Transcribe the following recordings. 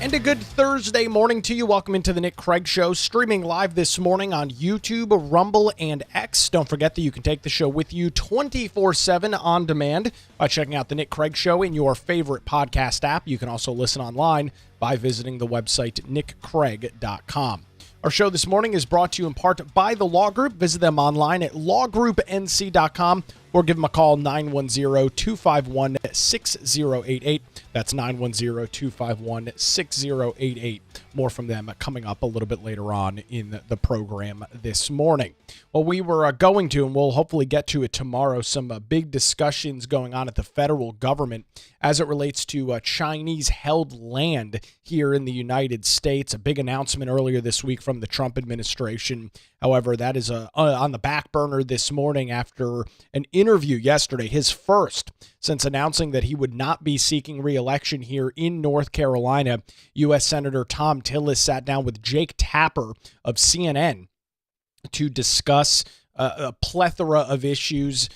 And a good Thursday morning to you. Welcome into the Nick Craig Show, streaming live this morning on YouTube, Rumble, and X. Don't forget that you can take the show with you 24/7 on demand by checking out the Nick Craig Show in your favorite podcast app. You can also listen online by visiting the website nickcraig.com. Our show this morning is brought to you in part by the Law Group. Visit them online at lawgroupnc.com or give them a call, 910-251-6088. That's 910-251-6088. More from them coming up a little bit later on in the program this morning. Well, we were going to, and we'll hopefully get to it tomorrow, some big discussions going on at the federal government as it relates to Chinese-held land here in the United States. A big announcement earlier this week from the Trump administration. However, that is on the back burner this morning after an interview yesterday, his first since announcing that he would not be seeking re-election here in North Carolina. U.S. Senator Thom Tillis sat down with Jake Tapper of CNN to discuss a plethora of issues,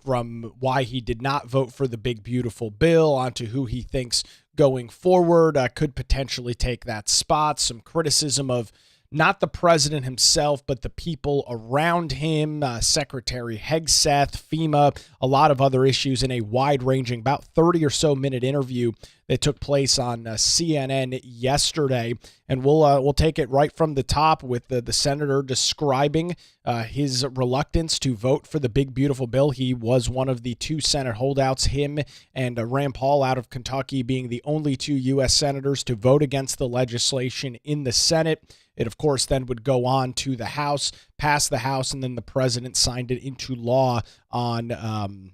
from why he did not vote for the big, beautiful bill onto who he thinks going forward could potentially take that spot, some criticism of not the president himself, but the people around him, Secretary Hegseth, FEMA, a lot of other issues in a wide-ranging, about 30 or so minute interview that took place on CNN yesterday. And we'll take it right from the top with the senator describing his reluctance to vote for the big, beautiful bill. He was one of the two Senate holdouts, him and Rand Paul out of Kentucky being the only two U.S. senators to vote against the legislation in the Senate. It, of course, then would go on to the House, pass the House, and then the president signed it into law on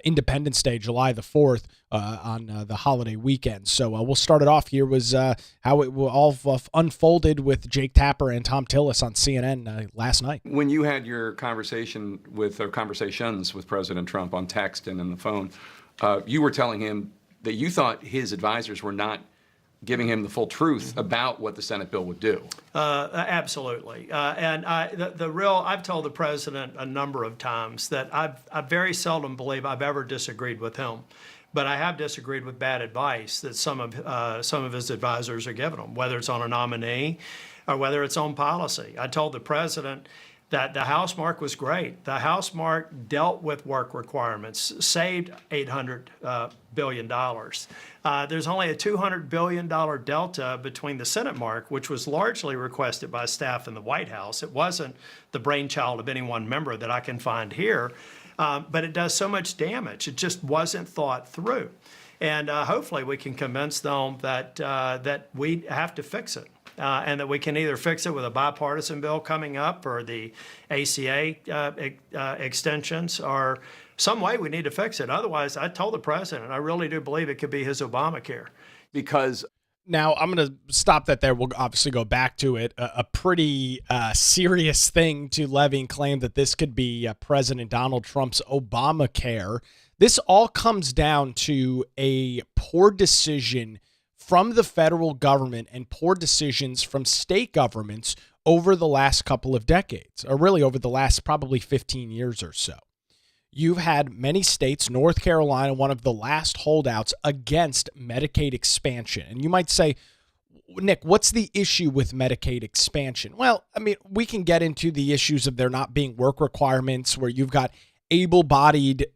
Independence Day, July the 4th, on the holiday weekend. So we'll start it off here was how it all unfolded with Jake Tapper and Thom Tillis on CNN last night. When you had your conversations with President Trump on text and on the phone, you were telling him that you thought his advisors were not giving him the full truth about what the Senate bill would do. Absolutely. And I've told the president a number of times that I very seldom believe I've ever disagreed with him. But I have disagreed with bad advice that some of his advisors are giving him, whether it's on a nominee or whether it's on policy. I told the president that the House mark was great. The House mark dealt with work requirements, saved $800 billion. There's only a $200 billion delta between the Senate mark, which was largely requested by staff in the White House. It wasn't the brainchild of any one member that I can find here, but it does so much damage. It just wasn't thought through. And hopefully we can convince them that we have to fix it. And that we can either fix it with a bipartisan bill coming up or the ACA extensions or some way we need to fix it. Otherwise, I told the president, I really do believe it could be his Obamacare. Because now I'm going to stop that there. We'll obviously go back to it. A pretty serious thing to levy and claim that this could be President Donald Trump's Obamacare. This all comes down to a poor decision from the federal government and poor decisions from state governments over the last couple of decades, or really over the last probably 15 years or so. You've had many states, North Carolina, one of the last holdouts against Medicaid expansion. And you might say, Nick, what's the issue with Medicaid expansion? Well, I mean, we can get into the issues of there not being work requirements where you've got able-bodied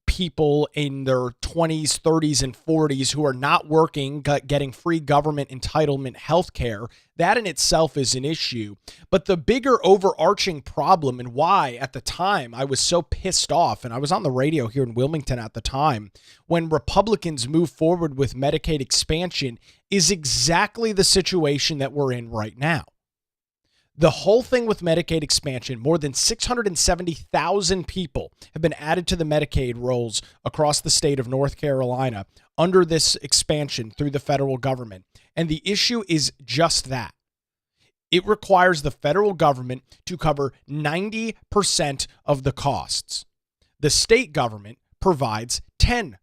people in their 20s, 30s, and 40s who are not working, getting free government entitlement health care. That in itself is an issue. But the bigger overarching problem, and why at the time I was so pissed off, and I was on the radio here in Wilmington at the time, when Republicans moved forward with Medicaid expansion, is exactly the situation that we're in right now. The whole thing with Medicaid expansion, more than 670,000 people have been added to the Medicaid rolls across the state of North Carolina under this expansion through the federal government. And the issue is just that. It requires the federal government to cover 90% of the costs. The state government provides 10%.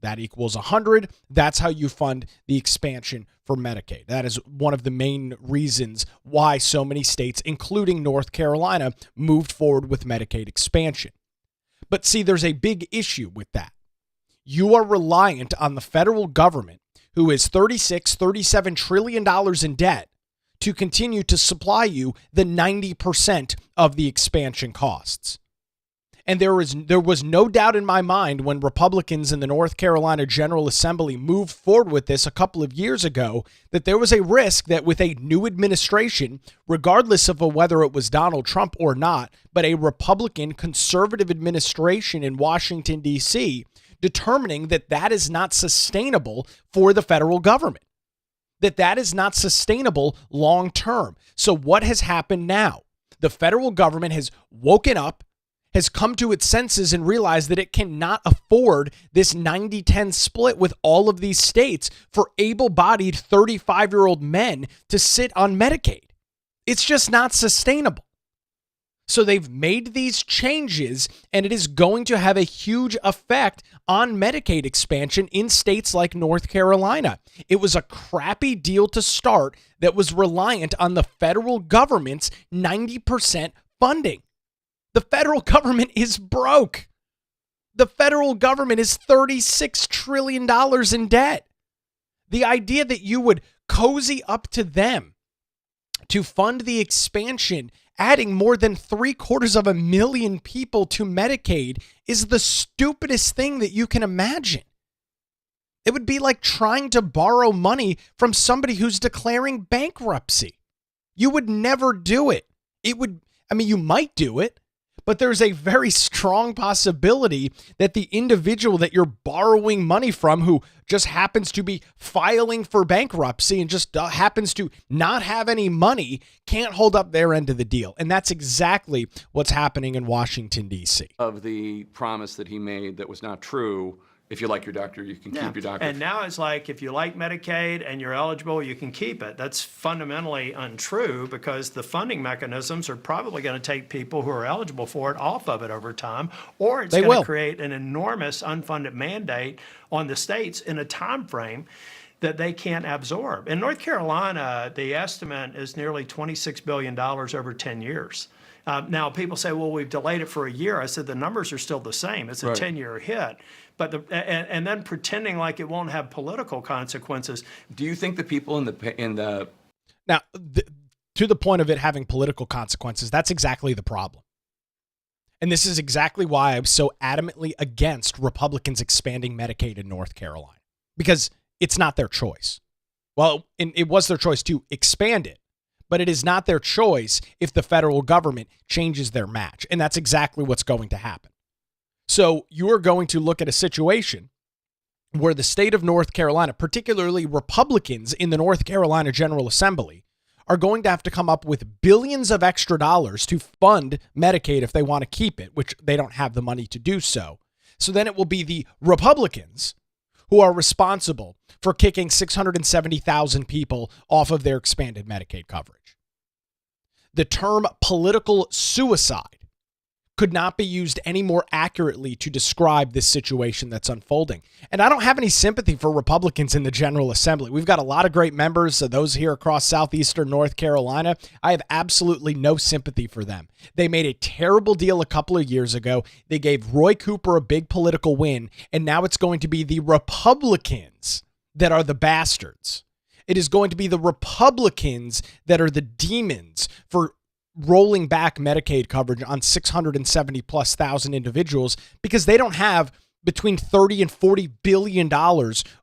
That equals 100. That's how you fund the expansion for Medicaid. That is one of the main reasons why so many states, including North Carolina, moved forward with Medicaid expansion. But see, there's a big issue with that. You are reliant on the federal government, who is $37 trillion in debt to continue to supply you the 90% of the expansion costs. And there was no doubt in my mind when Republicans in the North Carolina General Assembly moved forward with this a couple of years ago that there was a risk that with a new administration, regardless of whether it was Donald Trump or not, but a Republican conservative administration in Washington, D.C., determining that that is not sustainable for the federal government, that is not sustainable long term. So what has happened now? The federal government has woken up, has come to its senses and realized that it cannot afford this 90-10 split with all of these states for able-bodied 35-year-old men to sit on Medicaid. It's just not sustainable. So they've made these changes, and it is going to have a huge effect on Medicaid expansion in states like North Carolina. It was a crappy deal to start that was reliant on the federal government's 90% funding. The federal government is broke. The federal government is $36 trillion in debt. The idea that you would cozy up to them to fund the expansion, adding more than 750,000 people to Medicaid, is the stupidest thing that you can imagine. It would be like trying to borrow money from somebody who's declaring bankruptcy. You would never do it. You might do it, but there's a very strong possibility that the individual that you're borrowing money from, who just happens to be filing for bankruptcy and just happens to not have any money, can't hold up their end of the deal. And that's exactly what's happening in Washington, D.C. Of the promise that he made that was not true. If you like your doctor, you can keep your doctor. And now it's like, if you like Medicaid and you're eligible, you can keep it. That's fundamentally untrue, because the funding mechanisms are probably going to take people who are eligible for it off of it over time, or it's going to create an enormous unfunded mandate on the states in a time frame that they can't absorb. In North Carolina, the estimate is nearly $26 billion over 10 years. Now, people say, well, we've delayed it for a year. I said, the numbers are still the same. It's a 10-year hit. But and then pretending like it won't have political consequences. Do you think the people in the now, to the point of it having political consequences, that's exactly the problem. And this is exactly why I'm so adamantly against Republicans expanding Medicaid in North Carolina, because it's not their choice. Well, it was their choice to expand it, but it is not their choice if the federal government changes their match. And that's exactly what's going to happen. So you're going to look at a situation where the state of North Carolina, particularly Republicans in the North Carolina General Assembly, are going to have to come up with billions of extra dollars to fund Medicaid if they want to keep it, which they don't have the money to do so. So then it will be the Republicans who are responsible for kicking 670,000 people off of their expanded Medicaid coverage. The term political suicide could not be used any more accurately to describe this situation that's unfolding. And I don't have any sympathy for Republicans in the General Assembly. We've got a lot of great members, those here across southeastern North Carolina. I have absolutely no sympathy for them. They made a terrible deal a couple of years ago. They gave Roy Cooper a big political win, and now it's going to be the Republicans that are the bastards. It is going to be the Republicans that are the demons for rolling back Medicaid coverage on 670,000+ individuals, because they don't have between $30 and $40 billion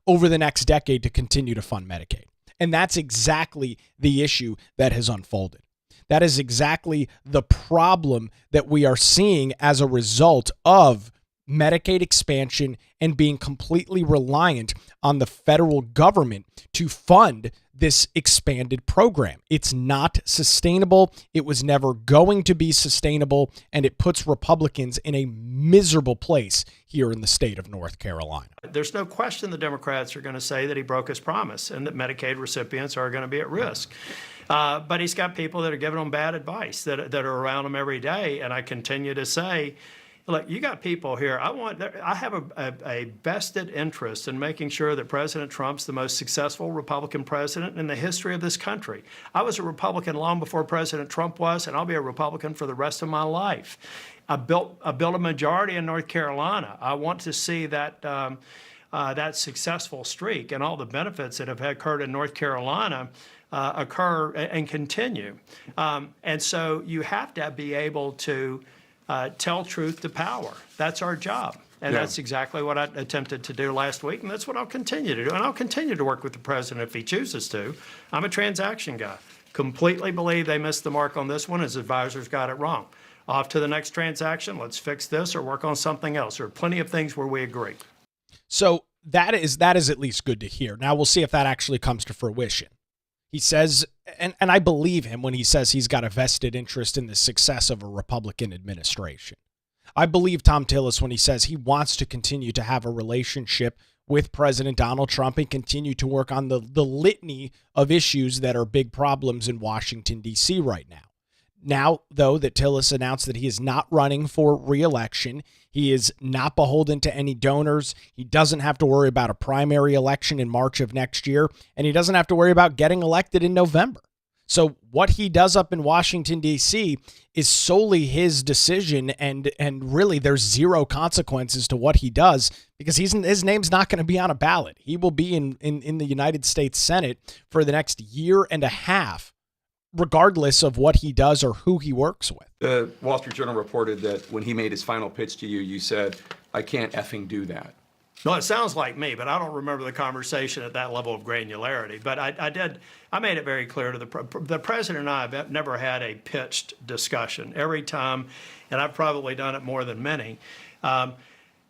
over the next decade to continue to fund Medicaid. And that's exactly the issue that has unfolded. That is exactly the problem that we are seeing as a result of Medicaid expansion and being completely reliant on the federal government to fund this expanded program. It's not sustainable. It was never going to be sustainable, and it puts Republicans in a miserable place here in the state of North Carolina. There's no question the Democrats are going to say that he broke his promise and that Medicaid recipients are going to be at risk. But he's got people that are giving him bad advice that are around him every day, and I continue to say, look, you got people here. I have a vested interest in making sure that President Trump's the most successful Republican president in the history of this country. I was a Republican long before President Trump was, and I'll be a Republican for the rest of my life. I built a majority in North Carolina. I want to see that that successful streak and all the benefits that have occurred in North Carolina occur and continue. And so you have to be able to tell truth to power. That's our job. And Yeah. that's exactly what I attempted to do last week, and that's what I'll continue to do. And I'll continue to work with the president if he chooses to. I'm a transaction guy. Completely believe they missed the mark on this one. His advisors got it wrong. Off to the next transaction. Let's fix this or work on something else. There are plenty of things where we agree. So that is at least good to hear. Now we'll see if that actually comes to fruition. He says, and I believe him when he says he's got a vested interest in the success of a Republican administration. I believe Thom Tillis when he says he wants to continue to have a relationship with President Donald Trump and continue to work on the litany of issues that are big problems in Washington, D.C. right now. Now, though, that Tillis announced that he is not running for re-election, he is not beholden to any donors, he doesn't have to worry about a primary election in March of next year, and he doesn't have to worry about getting elected in November. So what he does up in Washington, D.C. is solely his decision, and really there's zero consequences to what he does because his name's not going to be on a ballot. He will be in the United States Senate for the next year and a half, regardless of what he does or who he works with. The Wall Street Journal reported that when he made his final pitch to you, you said, "I can't effing do that." No, it sounds like me, but I don't remember the conversation at that level of granularity. But I made it very clear to the president and I have never had a pitched discussion. Every time, and I've probably done it more than many,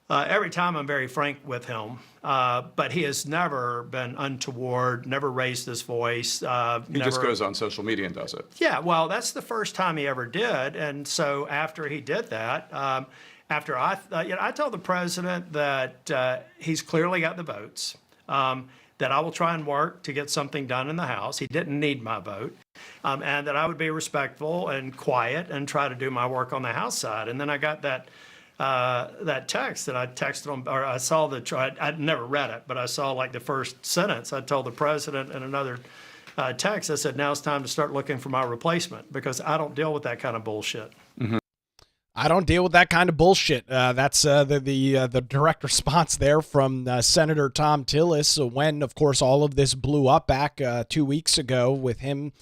every time I'm very frank with him, but he has never been untoward, never raised his voice. He just goes on social media and does it. Yeah, well, that's the first time he ever did. And so after he did that, after I told the president that he's clearly got the votes, that I will try and work to get something done in the House. He didn't need my vote, and that I would be respectful and quiet and try to do my work on the House side. And then I got that text that I texted him, or I saw I'd never read it, but I saw like the first sentence. I told the president in another text, I said, now it's time to start looking for my replacement because I don't deal with that kind of bullshit. Mm-hmm. I don't deal with that kind of bullshit. That's the direct response there from Senator Thom Tillis when, of course, all of this blew up back 2 weeks ago with him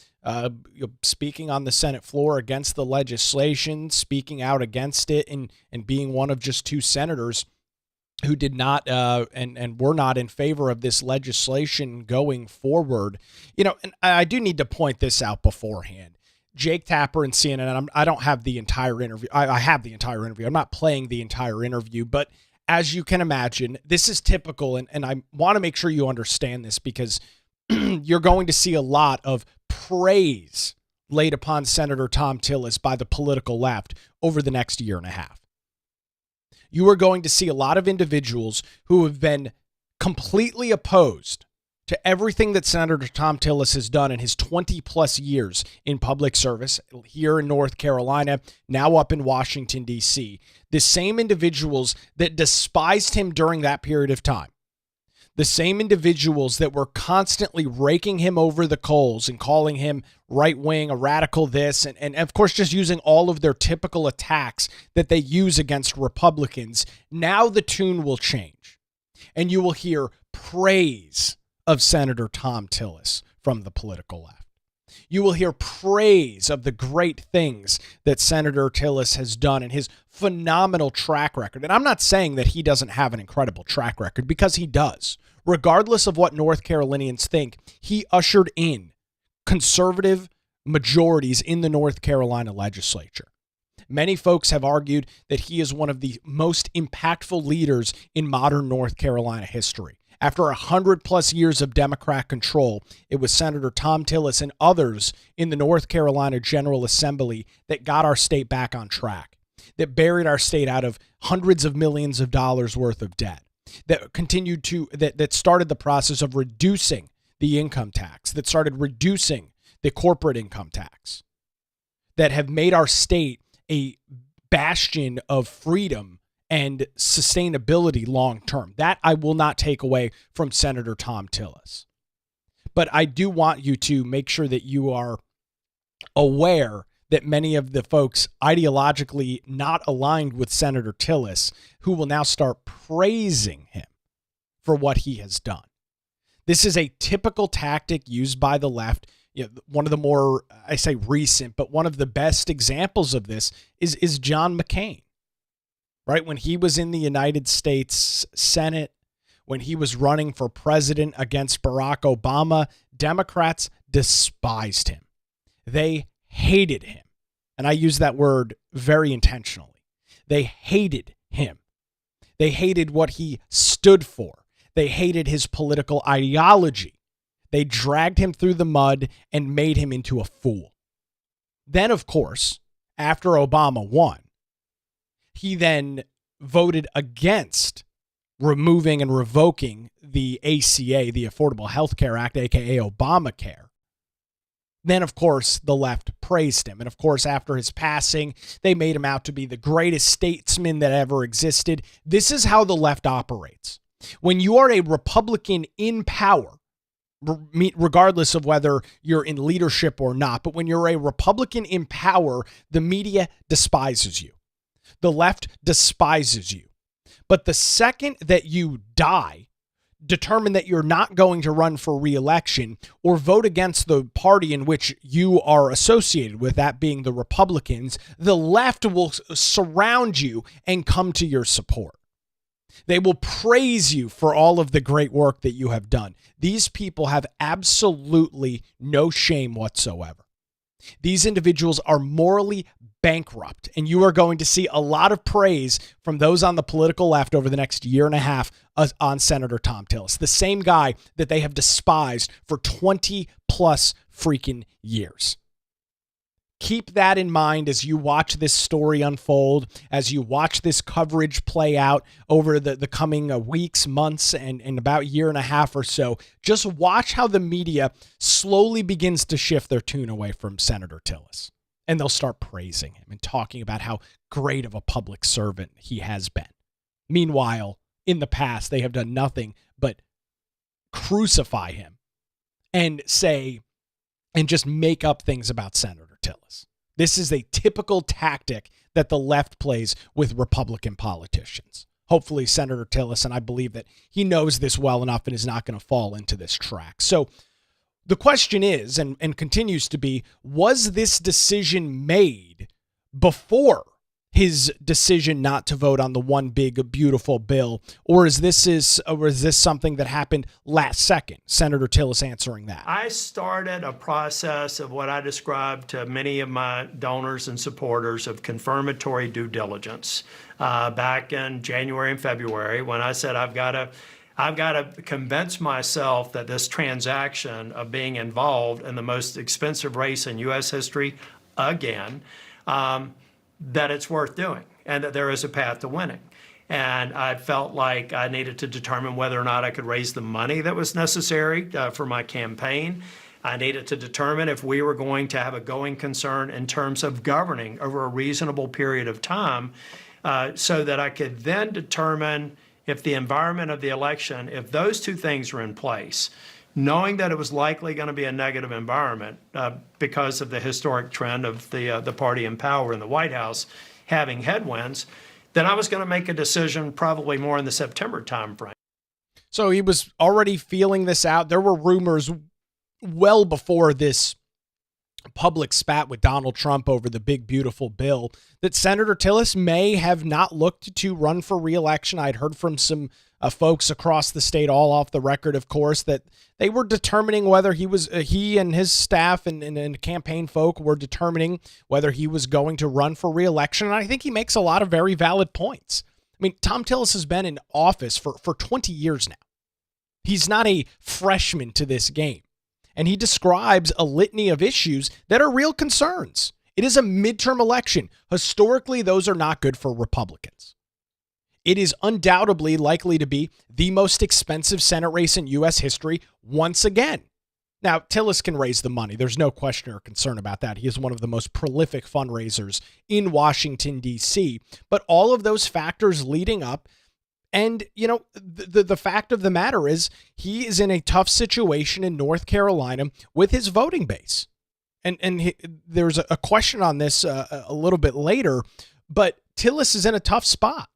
speaking on the Senate floor against the legislation, speaking out against it, and being one of just two senators who did not and were not in favor of this legislation going forward. You know, and I do need to point this out beforehand. Jake Tapper and CNN, I don't have the entire interview. I have the entire interview. I'm not playing the entire interview, but as you can imagine, this is typical, and I want to make sure you understand this because you're going to see a lot of praise laid upon Senator Thom Tillis by the political left over the next year and a half. You are going to see a lot of individuals who have been completely opposed to everything that Senator Thom Tillis has done in his 20 plus years in public service here in North Carolina, now up in Washington, D.C. The same individuals that despised him during that period of time. The same individuals that were constantly raking him over the coals and calling him right-wing, a radical this, and of course just using all of their typical attacks that they use against Republicans. Now the tune will change, and you will hear praise of Senator Thom Tillis from the political left. You will hear praise of the great things that Senator Tillis has done and his phenomenal track record. And I'm not saying that he doesn't have an incredible track record, because he does. Regardless of what North Carolinians think, he ushered in conservative majorities in the North Carolina legislature. Many folks have argued that he is one of the most impactful leaders in modern North Carolina history. After 100 plus years of Democrat control, it was Senator Thom Tillis and others in the North Carolina General Assembly that got our state back on track, that buried our state out of hundreds of millions of dollars worth of debt, that started the process of reducing the income tax, that started reducing the corporate income tax, that have made our state a bastion of freedom and sustainability long term. That I will not take away from Senator Thom Tillis. But I do want you to make sure that you are aware that many of the folks ideologically not aligned with Senator Tillis, who will now start praising him for what he has done. This is a typical tactic used by the left. One of the more, I say recent, but one of the best examples of this is John McCain, right? When he was in the United States Senate, when he was running for president against Barack Obama, Democrats despised him. They hated him. And I use that word very intentionally. They hated him. They hated what he stood for. They hated his political ideology. They dragged him through the mud and made him into a fool. Then, of course, after Obama won, he then voted against removing and revoking the ACA, the Affordable Health Care Act, aka Obamacare. Then, of course, the left praised him. And of course, after his passing, they made him out to be the greatest statesman that ever existed. This is how the left operates. When you are a Republican in power, regardless of whether you're in leadership or not, but when you're a Republican in power, the media despises you. The left despises you. But the second that you die, determine that you're not going to run for re-election or vote against the party in which you are associated with, that being the Republicans, the left will surround you and come to your support. They will praise you for all of the great work that you have done. These people have absolutely no shame whatsoever. These individuals are morally bankrupt, and you are going to see a lot of praise from those on the political left over the next year and a half on Senator Thom Tillis, the same guy that they have despised for 20 plus freaking years. Keep that in mind as you watch this story unfold, as you watch this coverage play out over the coming weeks, months, and about a year and a half or so. Just watch how the media slowly begins to shift their tune away from Senator Tillis. And they'll start praising him and talking about how great of a public servant he has been. Meanwhile, in the past, they have done nothing but crucify him and say, and just make up things about Senator Tillis. This is a typical tactic that the left plays with Republican politicians. Hopefully, Senator Tillis, and I believe that he knows this well enough and is not going to fall into this track. So the question is, and continues to be, was this decision made before his decision not to vote on the one big, beautiful bill? Or is this something that happened last second? Senator Tillis answering that. I started a process of what I described to many of my donors and supporters of confirmatory due diligence back in January and February, when I said I've got to convince myself that this transaction of being involved in the most expensive race in U.S. history again, that it's worth doing and that there is a path to winning. And I felt like I needed to determine whether or not I could raise the money that was necessary for my campaign. I needed to determine if we were going to have a going concern in terms of governing over a reasonable period of time so that I could then determine if the environment of the election, if those two things were in place, knowing that it was likely going to be a negative environment because of the historic trend of the party in power in the White House having headwinds, then I was going to make a decision probably more in the September timeframe. So he was already feeling this out. There were rumors well before this public spat with Donald Trump over the big, beautiful bill that Senator Tillis may have not looked to run for re-election. I'd heard from some folks across the state, all off the record, of course, that they were determining whether he and his staff and campaign folk were determining whether he was going to run for re-election. And I think he makes a lot of very valid points. I mean, Thom Tillis has been in office for 20 years now. He's not a freshman to this game. And he describes a litany of issues that are real concerns. It is a midterm election. Historically, those are not good for Republicans. It is undoubtedly likely to be the most expensive Senate race in U.S. history once again. Now, Tillis can raise the money. There's no question or concern about that. He is one of the most prolific fundraisers in Washington, D.C. But all of those factors leading up, and, you know, the fact of the matter is he is in a tough situation in North Carolina with his voting base. And there's a question on this a little bit later, but Tillis is in a tough spot.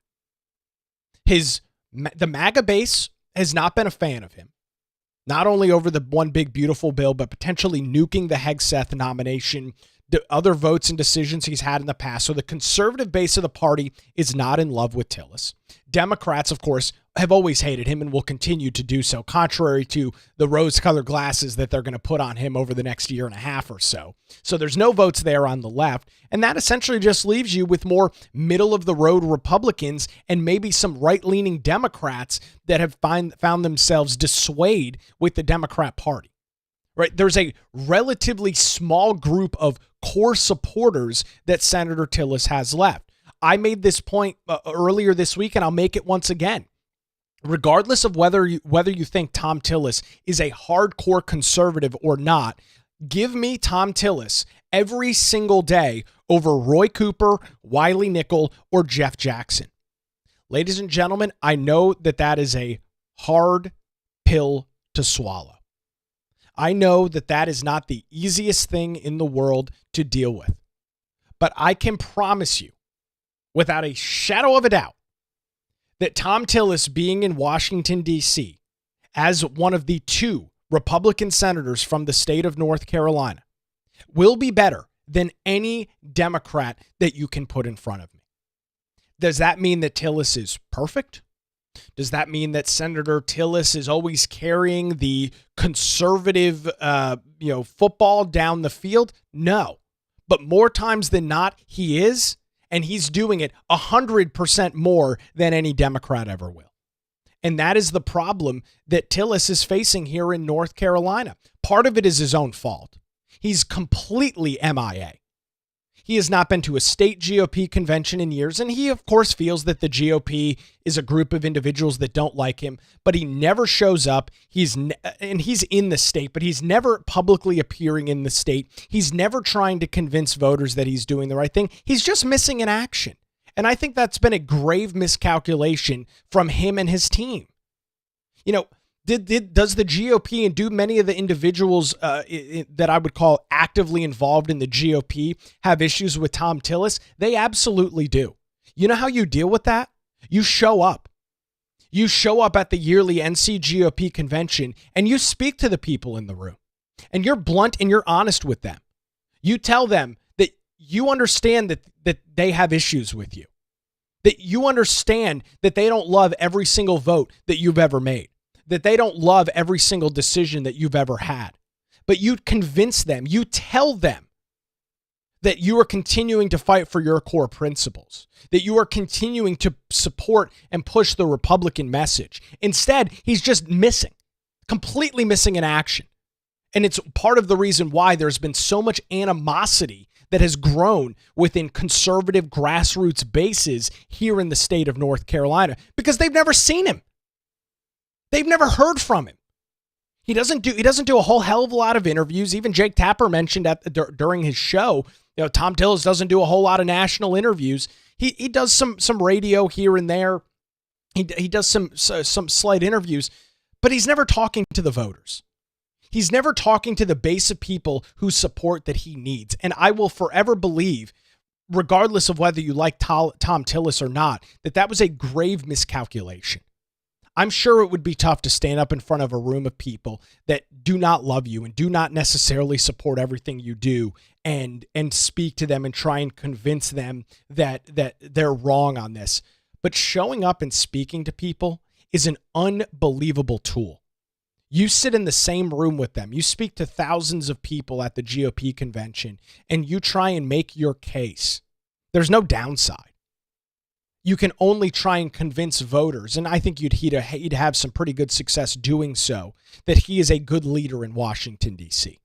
The MAGA base has not been a fan of him, not only over the one big beautiful bill, but potentially nuking the Hegseth nomination, the other votes and decisions he's had in the past. So the conservative base of the party is not in love with Tillis. Democrats, of course, have always hated him and will continue to do so, contrary to the rose-colored glasses that they're going to put on him over the next year and a half or so. So there's no votes there on the left, and that essentially just leaves you with more middle-of-the-road Republicans and maybe some right-leaning Democrats that have found themselves dissuaded with the Democrat Party. Right? There's a relatively small group of core supporters that Senator Tillis has left. I made this point earlier this week, and I'll make it once again. Regardless of whether you think Thom Tillis is a hardcore conservative or not, give me Thom Tillis every single day over Roy Cooper, Wiley Nickel, or Jeff Jackson. Ladies and gentlemen, I know that is a hard pill to swallow. I know that is not the easiest thing in the world to deal with. But I can promise you, without a shadow of a doubt, that Thom Tillis being in Washington, D.C., as one of the 2 Republican senators from the state of North Carolina, will be better than any Democrat that you can put in front of me. Does that mean that Tillis is perfect? Does that mean that Senator Tillis is always carrying the conservative, football down the field? No. But more times than not, he is, and he's doing it 100% more than any Democrat ever will. And that is the problem that Tillis is facing here in North Carolina. Part of it is his own fault. He's completely MIA. He has not been to a state GOP convention in years, and he, of course, feels that the GOP is a group of individuals that don't like him, but he never shows up. He's in the state, but he's never publicly appearing in the state. He's never trying to convince voters that he's doing the right thing. He's just missing in action. And I think that's been a grave miscalculation from him and his team. You know, does the GOP and do many of the individuals that I would call actively involved in the GOP have issues with Thom Tillis? They absolutely do. You know how you deal with that? You show up. You show up at the yearly NCGOP convention and you speak to the people in the room. And you're blunt and you're honest with them. You tell them that you understand that they have issues with you. That you understand that they don't love every single vote that you've ever made. That they don't love every single decision that you've ever had. But you convince them, you tell them that you are continuing to fight for your core principles, that you are continuing to support and push the Republican message. Instead, he's just missing, completely missing in action. And it's part of the reason why there's been so much animosity that has grown within conservative grassroots bases here in the state of North Carolina, because they've never seen him. They've never heard from him. He doesn't do a whole hell of a lot of interviews. Even Jake Tapper mentioned during his show, Thom Tillis doesn't do a whole lot of national interviews. He does some radio here and there. He does some slight interviews, but he's never talking to the voters. He's never talking to the base of people whose support that he needs. And I will forever believe, regardless of whether you like Thom Tillis or not, that was a grave miscalculation. I'm sure it would be tough to stand up in front of a room of people that do not love you and do not necessarily support everything you do and speak to them and try and convince them that they're wrong on this. But showing up and speaking to people is an unbelievable tool. You sit in the same room with them. You speak to thousands of people at the GOP convention and you try and make your case. There's no downside. You can only try and convince voters, and I think he'd have some pretty good success doing so, that he is a good leader in Washington, D.C.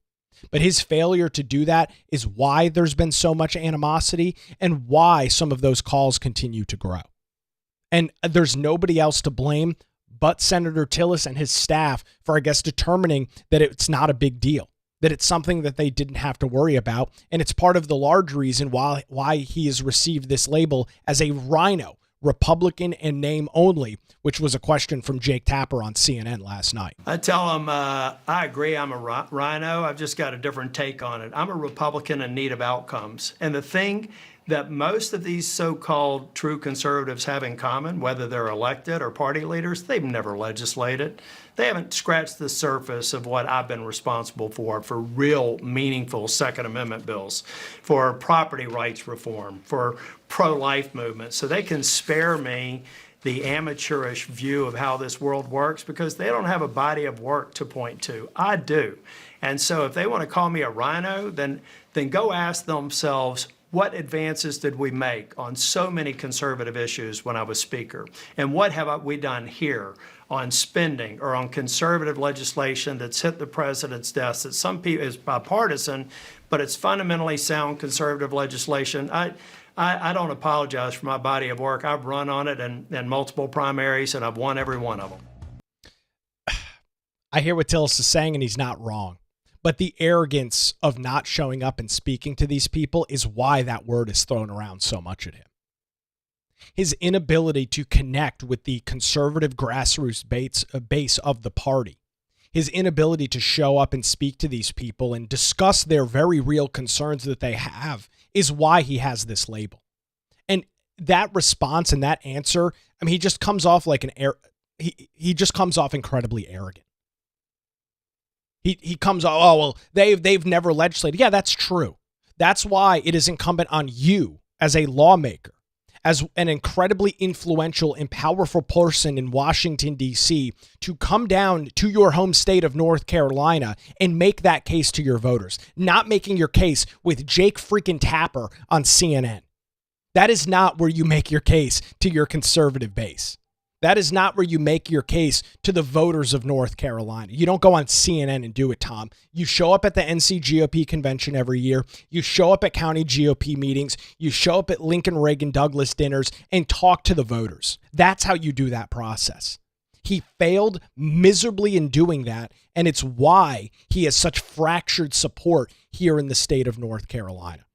But his failure to do that is why there's been so much animosity and why some of those calls continue to grow. And there's nobody else to blame but Senator Tillis and his staff for, I guess, determining that it's not a big deal, that it's something that they didn't have to worry about. And it's part of the large reason why he has received this label as a rhino, Republican in name only, which was a question from Jake Tapper on CNN last night. I tell him, I agree, I'm a rhino. I've just got a different take on it. I'm a Republican in need of outcomes. And the thing that most of these so-called true conservatives have in common, whether they're elected or party leaders, they've never legislated. They haven't scratched the surface of what I've been responsible for real meaningful Second Amendment bills, for property rights reform, for pro-life movement. So they can spare me the amateurish view of how this world works because they don't have a body of work to point to. I do. And so if they want to call me a rhino, then go ask themselves, what advances did we make on so many conservative issues when I was Speaker? And what have we done here on spending or on conservative legislation that's hit the president's desk that some people is bipartisan, but it's fundamentally sound conservative legislation? I don't apologize for my body of work. I've run on it in multiple primaries, and I've won every one of them. I hear what Tillis is saying, and he's not wrong. But the arrogance of not showing up and speaking to these people is why that word is thrown around so much at him. His inability to connect with the conservative grassroots base of the party, his inability to show up and speak to these people and discuss their very real concerns that they have is why he has this label. And that response and that answer, I mean, he just comes off like he just comes off incredibly arrogant. He comes off, oh, well, they've never legislated. Yeah, that's true. That's why it is incumbent on you as a lawmaker, as an incredibly influential and powerful person in Washington, D.C., to come down to your home state of North Carolina and make that case to your voters, not making your case with Jake freaking Tapper on CNN. That is not where you make your case to your conservative base. That is not where you make your case to the voters of North Carolina. You don't go on CNN and do it, Tom. You show up at the NC GOP convention every year. You show up at county GOP meetings. You show up at Lincoln, Reagan, Douglas dinners and talk to the voters. That's how you do that process. He failed miserably in doing that, and it's why he has such fractured support here in the state of North Carolina.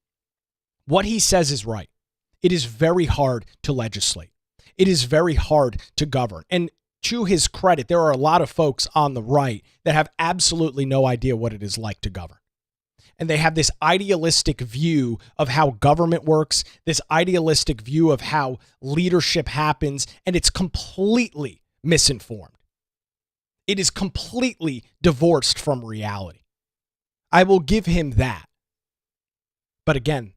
What he says is right. It is very hard to legislate. It is very hard to govern. And to his credit, there are a lot of folks on the right that have absolutely no idea what it is like to govern. And they have this idealistic view of how government works, this idealistic view of how leadership happens, and it's completely misinformed. It is completely divorced from reality. I will give him that. But again,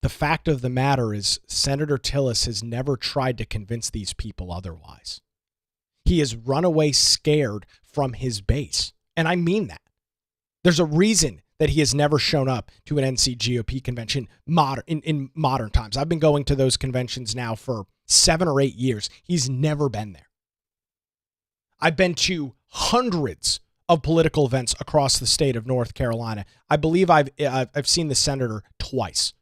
the fact of the matter is Senator Tillis has never tried to convince these people otherwise. He has run away scared from his base. And I mean that. There's a reason that he has never shown up to an NCGOP convention in modern times. I've been going to those conventions now for 7 or 8 years. He's never been there. I've been to hundreds of political events across the state of North Carolina. I believe I've seen the senator twice.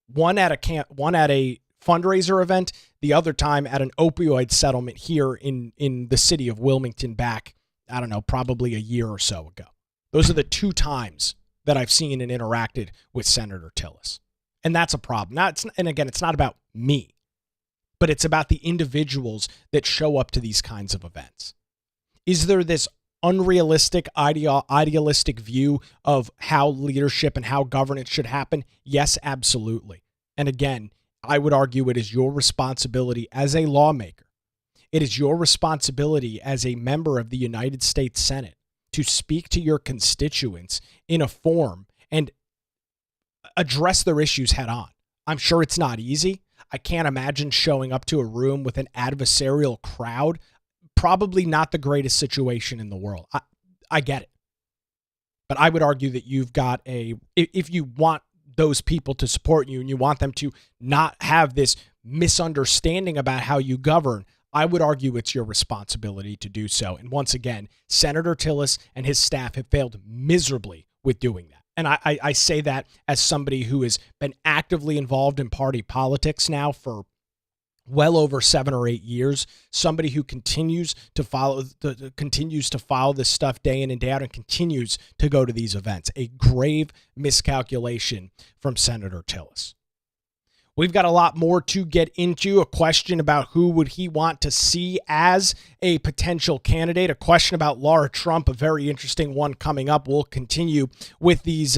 One at a fundraiser event, the other time at an opioid settlement here in the city of Wilmington back, I don't know, probably a year or so ago. Those are the 2 times that I've seen and interacted with Senator Tillis. And that's a problem. And again, it's not about me, but it's about the individuals that show up to these kinds of events. Is there this unrealistic, idealistic view of how leadership and how governance should happen? Yes, absolutely. And again, I would argue it is your responsibility as a lawmaker. It is your responsibility as a member of the United States Senate to speak to your constituents in a form and address their issues head on. I'm sure it's not easy. I can't imagine showing up to a room with an adversarial crowd. Probably not the greatest situation in the world. I get it. But I would argue that you've got if you want those people to support you and you want them to not have this misunderstanding about how you govern, I would argue it's your responsibility to do so. And once again, Senator Tillis and his staff have failed miserably with doing that. And I say that as somebody who has been actively involved in party politics now for well over 7 or 8 years, somebody who continues to follow this stuff day in and day out and continues to go to these events. A grave miscalculation from Senator Tillis. We've got a lot more to get into. A question about who would he want to see as a potential candidate. A question about Lara Trump, a very interesting one coming up. We'll continue with these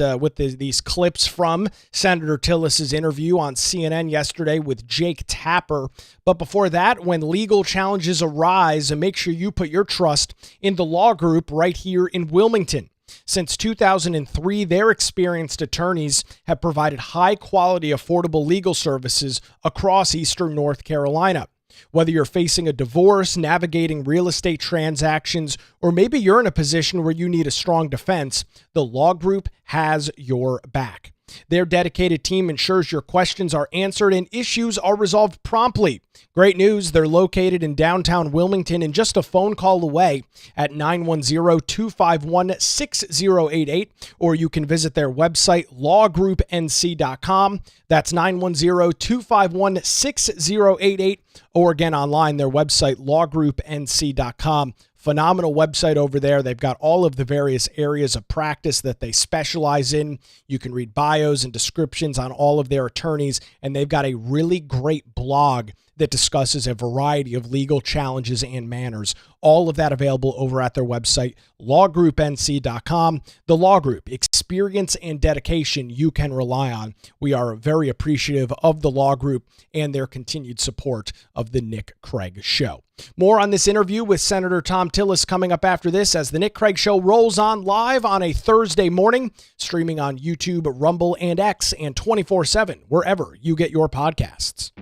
clips from Senator Tillis's interview on CNN yesterday with Jake Tapper. But before that, when legal challenges arise, make sure you put your trust in the Law Group right here in Wilmington. Since 2003, their experienced attorneys have provided high-quality, affordable legal services across eastern North Carolina. Whether you're facing a divorce, navigating real estate transactions, or maybe you're in a position where you need a strong defense, the Law Group has your back. Their dedicated team ensures your questions are answered and issues are resolved promptly. Great news, they're located in downtown Wilmington and just a phone call away at 910-251-6088, or you can visit their website, lawgroupnc.com. That's 910-251-6088, or again online, their website, lawgroupnc.com. Phenomenal website over there. They've got all of the various areas of practice that they specialize in. You can read bios and descriptions on all of their attorneys, and they've got a really great blog that discusses a variety of legal challenges and manners. All of that available over at their website, lawgroupnc.com. The Law Group, experience and dedication you can rely on. We are very appreciative of the Law Group and their continued support of the Nick Craig Show. More on this interview with Senator Thom Tillis coming up after this as the Nick Craig Show rolls on live on a Thursday morning, streaming on YouTube, Rumble, and X, and 24/7, wherever you get your podcasts.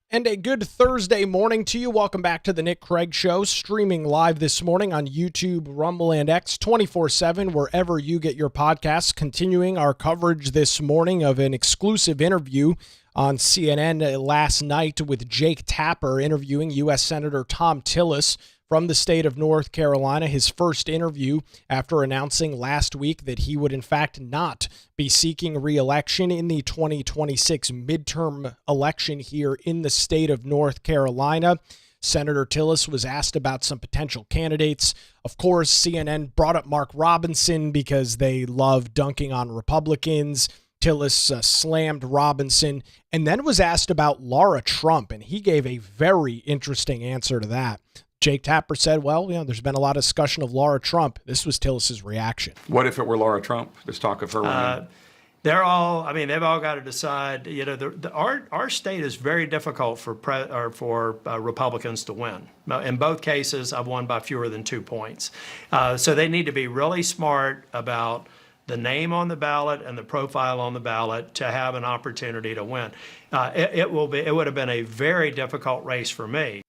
And a good Thursday morning to you. Welcome back to the Nick Craig Show, streaming live this morning on YouTube, Rumble, and X, 24/7, wherever you get your podcasts. Continuing our coverage this morning of an exclusive interview on CNN last night with Jake Tapper interviewing U.S. Senator Thom Tillis from the state of North Carolina, his first interview after announcing last week that he would in fact not be seeking re-election in the 2026 midterm election here in the state of North Carolina. Senator Tillis was asked about some potential candidates. Of course, CNN brought up Mark Robinson because they love dunking on Republicans. Tillis slammed Robinson and then was asked about Lara Trump, and he gave a very interesting answer to that. Jake Tapper said, well, there's been a lot of discussion of Lara Trump. This was Tillis's reaction. What if it were Lara Trump? There's talk of her running. They've all got to decide. Our state is very difficult for Republicans to win. In both cases, I've won by fewer than 2 points. So they need to be really smart about the name on the ballot and the profile on the ballot to have an opportunity to win. It would have been a very difficult race for me.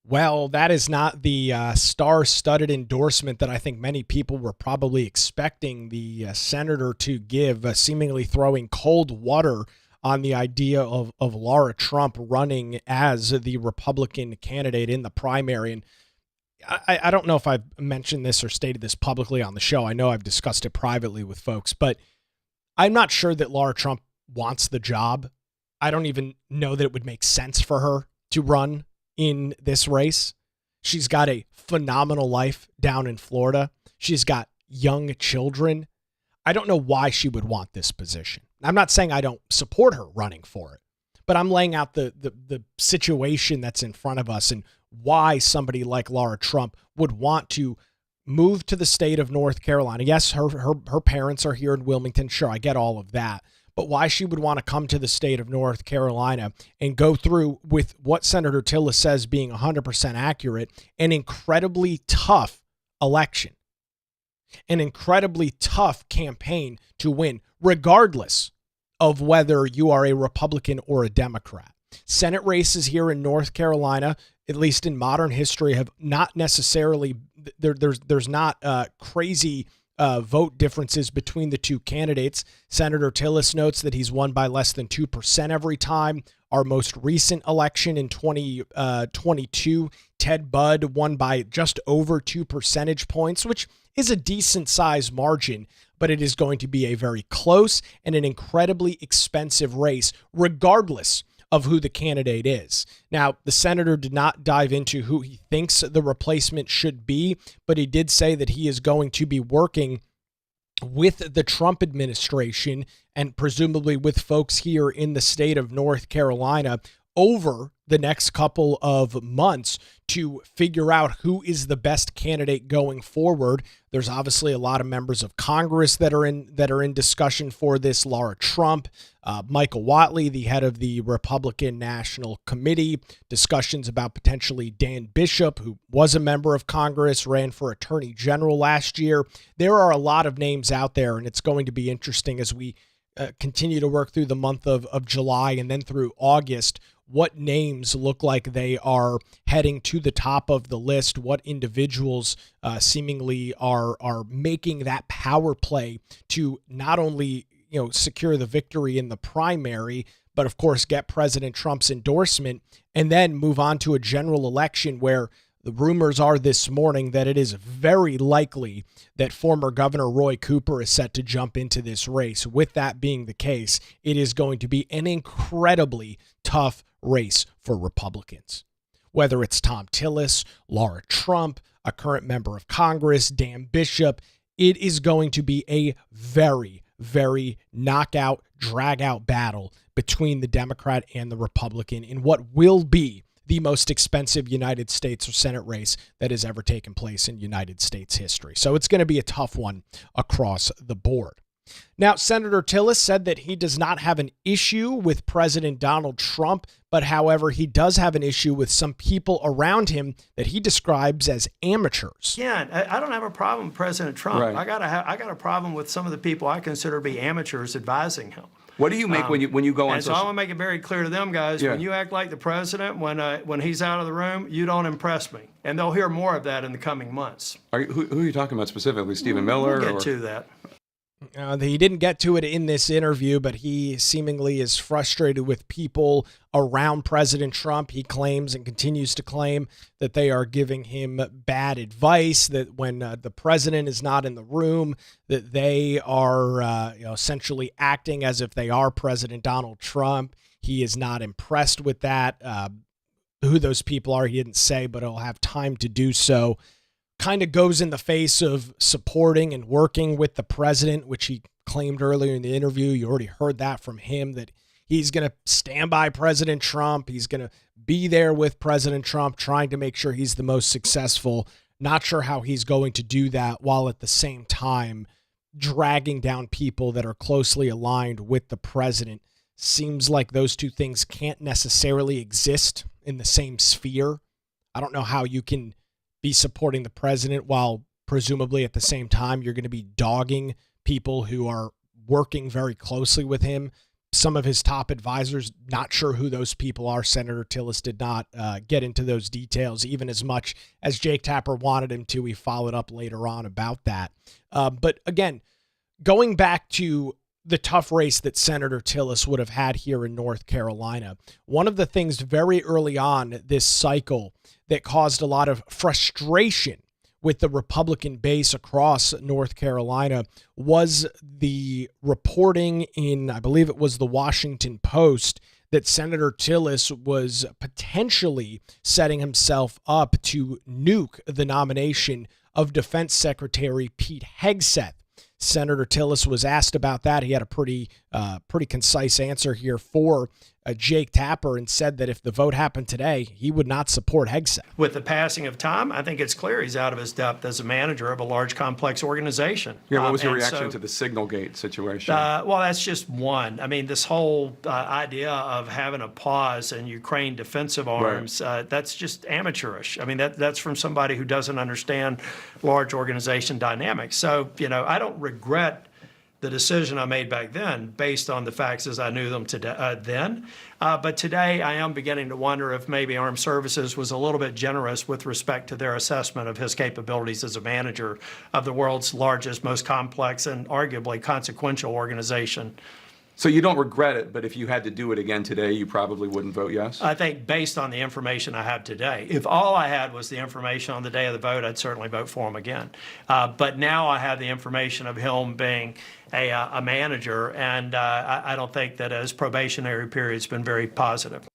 Well, that is not the star-studded endorsement that I think many people were probably expecting the senator to give, seemingly throwing cold water on the idea of Lara Trump running as the Republican candidate in the primary. And I don't know if I've mentioned this or stated this publicly on the show. I know I've discussed it privately with folks, but I'm not sure that Lara Trump wants the job. I don't even know that it would make sense for her to run in this race. She's got a phenomenal life down in Florida. She's got young children. I don't know why she would want this position. I'm not saying I don't support her running for it, but I'm laying out the situation that's in front of us and why somebody like Lara Trump would want to move to the state of North Carolina. Yes, her parents are here in Wilmington. Sure, I get all of that. But why she would want to come to the state of North Carolina and go through with what Senator Tillis says being 100% accurate, an incredibly tough election, an incredibly tough campaign to win, regardless of whether you are a Republican or a Democrat. Senate races here in North Carolina, at least in modern history, have not necessarily, there's not crazy vote differences between the two candidates. Senator Tillis notes that he's won by less than 2% every time. Our most recent election in 2022, Ted Budd won by just over 2 percentage points, which is a decent size margin, but it is going to be a very close and an incredibly expensive race, regardless of who the candidate is. Now, the senator did not dive into who he thinks the replacement should be, but he did say that he is going to be working with the Trump administration and presumably with folks here in the state of North Carolina over the next couple of months to figure out who is the best candidate going forward. There's obviously a lot of members of Congress that are in discussion for this. Lara Trump, Michael Whatley, the head of the Republican National Committee, discussions about potentially Dan Bishop, who was a member of Congress, ran for Attorney General last year. There are a lot of names out there, and it's going to be interesting as we continue to work through the month of July and then through August, what names look like they are heading to the top of the list, what individuals seemingly are making that power play to not only secure the victory in the primary, but of course get President Trump's endorsement and then move on to a general election where the rumors are this morning that it is very likely that former Governor Roy Cooper is set to jump into this race. With that being the case, it is going to be an incredibly tough race for Republicans. Whether it's Thom Tillis, Lara Trump, a current member of Congress, Dan Bishop, it is going to be a very, very knockout, drag-out battle between the Democrat and the Republican in what will be the most expensive United States or Senate race that has ever taken place in United States history. So it's going to be a tough one across the board. Now, Senator Tillis said that he does not have an issue with President Donald Trump, but however, he does have an issue with some people around him that he describes as amateurs. Yeah, I don't have a problem with President Trump. Right. I got a problem with some of the people I consider to be amateurs advising him. What do you make when you go on And so I want to make it very clear to them guys, Yeah. when you act like the president, when he's out of the room, you don't impress me. And they'll hear more of that in the coming months. Who are you talking about specifically? Stephen Miller? We'll get or? to that. He didn't get to it in this interview, but he seemingly is frustrated with people around President Trump. He claims and continues to claim that they are giving him bad advice, that when the president is not in the room, that they are essentially acting as if they are President Donald Trump. He is not impressed with that. Who those people are, he didn't say, but he'll have time to do so. Kind of goes in the face of supporting and working with the president, which he claimed earlier in the interview, you already heard that from him, that he's going to stand by President Trump. He's going to be there with President Trump, trying to make sure he's the most successful. Not sure how he's going to do that while at the same time dragging down people that are closely aligned with the president. Seems like those two things can't necessarily exist in the same sphere. I don't know how you can be supporting the president while presumably at the same time you're going to be dogging people who are working very closely with him. Some of his top advisors, not sure who those people are. Senator Tillis did not get into those details, even as much as Jake Tapper wanted him to. He followed up later on about that. But again, going back to the tough race that Senator Tillis would have had here in North Carolina, one of the things very early on this cycle that caused a lot of frustration with the Republican base across North Carolina was the reporting in, I believe it was the Washington Post, that Senator Tillis was potentially setting himself up to nuke the nomination of Defense Secretary Pete Hegseth. Senator Tillis was asked about that. He had a pretty concise answer here for Jake Tapper and said that if the vote happened today, he would not support Hegseth. With the passing of time, I think it's clear he's out of his depth as a manager of a large, complex organization. Yeah, what was your reaction to the Signalgate situation? Well, that's just one. I mean, this whole idea of having a pause in Ukraine defensive arms, right. That's just amateurish. I mean, that's from somebody who doesn't understand large organization dynamics. So, I don't regret the decision I made back then based on the facts as I knew them today, then. But today I am beginning to wonder if maybe Armed Services was a little bit generous with respect to their assessment of his capabilities as a manager of the world's largest, most complex, and arguably consequential organization. So you don't regret it, but if you had to do it again today, you probably wouldn't vote yes? I think based on the information I have today, if all I had was the information on the day of the vote, I'd certainly vote for him again. But now I have the information of him being a manager, and I don't think that his probationary period's been very positive.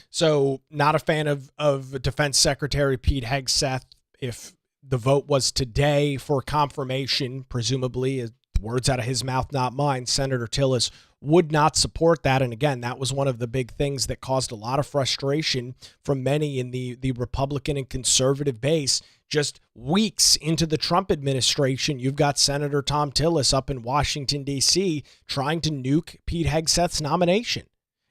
So not a fan of Defense Secretary Pete Hegseth. If the vote was today for confirmation, presumably, words out of his mouth, not mine, Senator Tillis would not support that. And again, that was one of the big things that caused a lot of frustration from many in the Republican and conservative base. Just weeks into the Trump administration, you've got Senator Thom Tillis up in Washington, D.C., trying to nuke Pete Hegseth's nomination.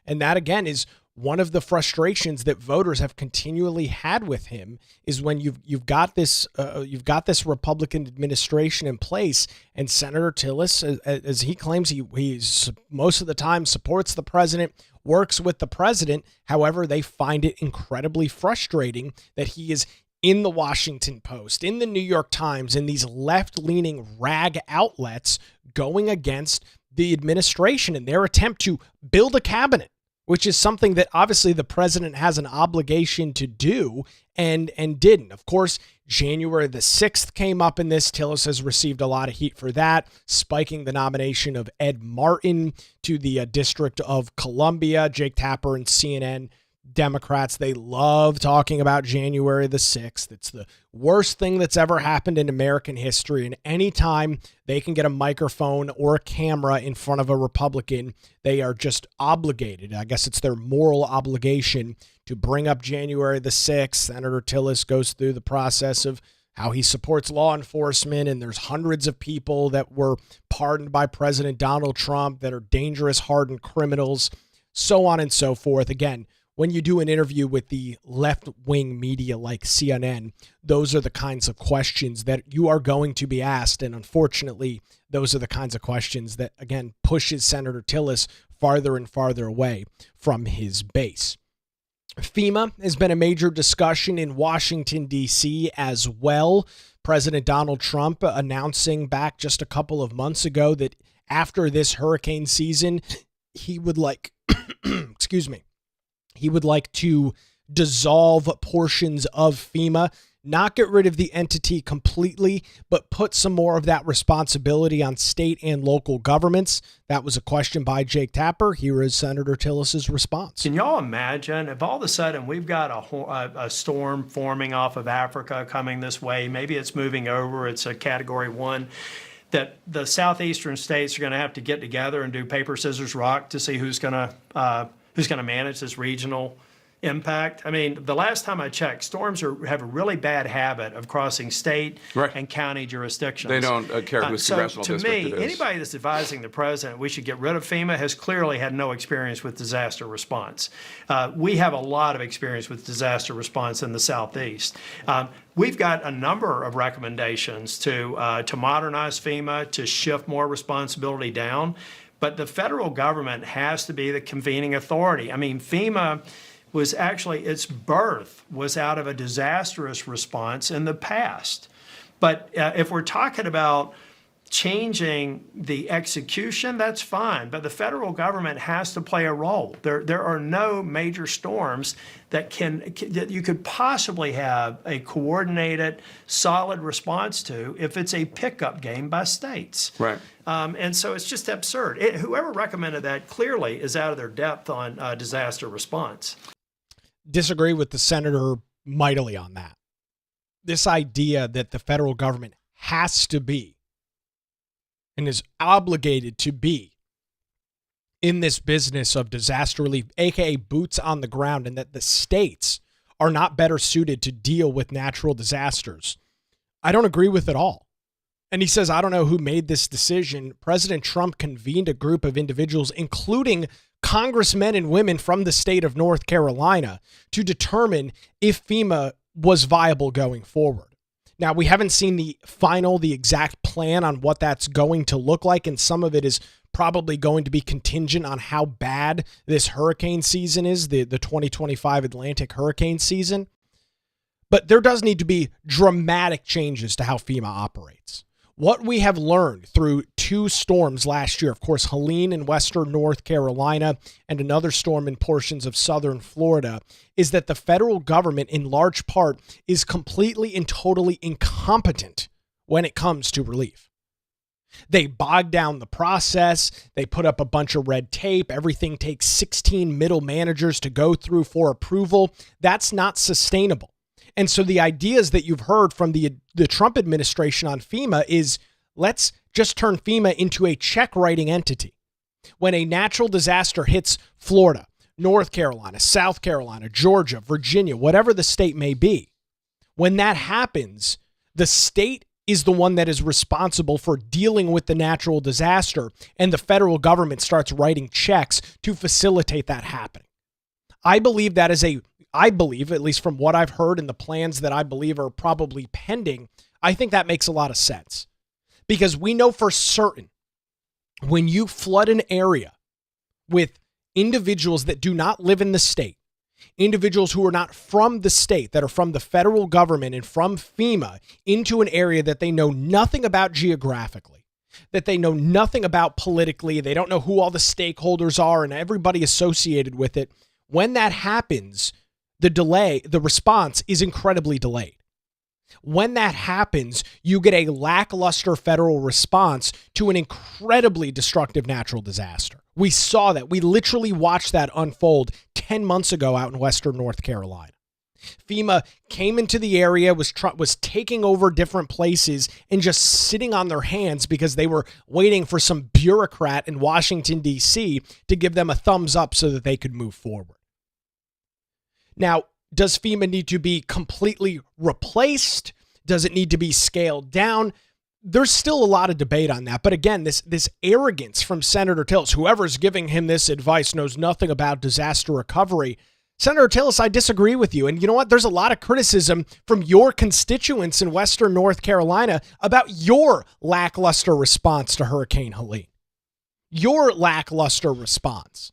And that, again, is one of the frustrations that voters have continually had with him, is when you've got this Republican administration in place, and Senator Tillis, as he claims, he's most of the time supports the president, works with the president. However, they find it incredibly frustrating that he is in the Washington Post, in the New York Times, in these left-leaning rag outlets going against the administration in their attempt to build a cabinet, which is something that obviously the president has an obligation to do and didn't. Of course, January the 6th came up in this. Tillis has received a lot of heat for that, spiking the nomination of Ed Martin to the District of Columbia. Jake Tapper and CNN Democrats, they love talking about January the 6th. It's the worst thing that's ever happened in American history. And anytime they can get a microphone or a camera in front of a Republican, they are just obligated. I guess it's their moral obligation to bring up January the 6th. Senator Tillis goes through the process of how he supports law enforcement, and there's hundreds of people that were pardoned by President Donald Trump that are dangerous, hardened criminals, so on and so forth. Again, when you do an interview with the left-wing media like CNN, those are the kinds of questions that you are going to be asked. And unfortunately, those are the kinds of questions that, again, pushes Senator Tillis farther and farther away from his base. FEMA has been a major discussion in Washington, D.C. as well. President Donald Trump announcing back just a couple of months ago that after this hurricane season, he would like, he would like to dissolve portions of FEMA, not get rid of the entity completely, but put some more of that responsibility on state and local governments. That was a question by Jake Tapper. Here is Senator Tillis's response. Can y'all imagine if all of a sudden we've got a storm forming off of Africa coming this way? Maybe it's moving over. It's a Category 1. that the southeastern states are going to have to get together and do paper, scissors, rock to see who's going to manage this regional impact. I mean, the last time I checked, storms have a really bad habit of crossing state Right. and county jurisdictions. They don't care whose congressional so to district me, it is. anybody that's advising the president we should get rid of FEMA has clearly had no experience with disaster response. We have a lot of experience with disaster response in the Southeast. We've got a number of recommendations to modernize FEMA, to shift more responsibility down, but the federal government has to be the convening authority. I mean, FEMA was actually, its birth was out of a disastrous response in the past. But if we're talking about changing the execution, that's fine. But the federal government has to play a role. There are no major storms that you could possibly have a coordinated, solid response to if it's a pickup game by states. Right. And so it's just absurd. Whoever recommended that clearly is out of their depth on disaster response. Disagree with the senator mightily on that. This idea that the federal government has to be and is obligated to be in this business of disaster relief, aka boots on the ground, and that the states are not better suited to deal with natural disasters, I don't agree with at all. And he says, I don't know who made this decision. President Trump convened a group of individuals, including congressmen and women from the state of North Carolina, to determine if FEMA was viable going forward. Now, we haven't seen the exact plan on what that's going to look like, and some of it is probably going to be contingent on how bad this hurricane season is, the 2025 Atlantic hurricane season. But there does need to be dramatic changes to how FEMA operates. What we have learned through two storms last year, of course, Helene in western North Carolina and another storm in portions of southern Florida, is that the federal government, in large part, is completely and totally incompetent when it comes to relief. They bog down the process. They put up a bunch of red tape. Everything takes 16 middle managers to go through for approval. That's not sustainable. And so the ideas that you've heard from the Trump administration on FEMA is, let's just turn FEMA into a check-writing entity. When a natural disaster hits Florida, North Carolina, South Carolina, Georgia, Virginia, whatever the state may be, when that happens, the state is the one that is responsible for dealing with the natural disaster, and the federal government starts writing checks to facilitate that happening. I believe, at least from what I've heard and the plans that I believe are probably pending, I think that makes a lot of sense. Because we know for certain when you flood an area with individuals that do not live in the state, individuals who are not from the state, that are from the federal government and from FEMA, into an area that they know nothing about geographically, that they know nothing about politically, they don't know who all the stakeholders are and everybody associated with it. When that happens, the response is incredibly delayed. When that happens, you get a lackluster federal response to an incredibly destructive natural disaster. We saw that. We literally watched that unfold 10 months ago out in western North Carolina. FEMA came into the area, was taking over different places and just sitting on their hands because they were waiting for some bureaucrat in Washington, D.C. to give them a thumbs up so that they could move forward. Now, does FEMA need to be completely replaced? Does it need to be scaled down? There's still a lot of debate on that. But again, this arrogance from Senator Tillis, whoever's giving him this advice knows nothing about disaster recovery. Senator Tillis, I disagree with you. And you know what? There's a lot of criticism from your constituents in western North Carolina about your lackluster response to Hurricane Helene. Your lackluster response.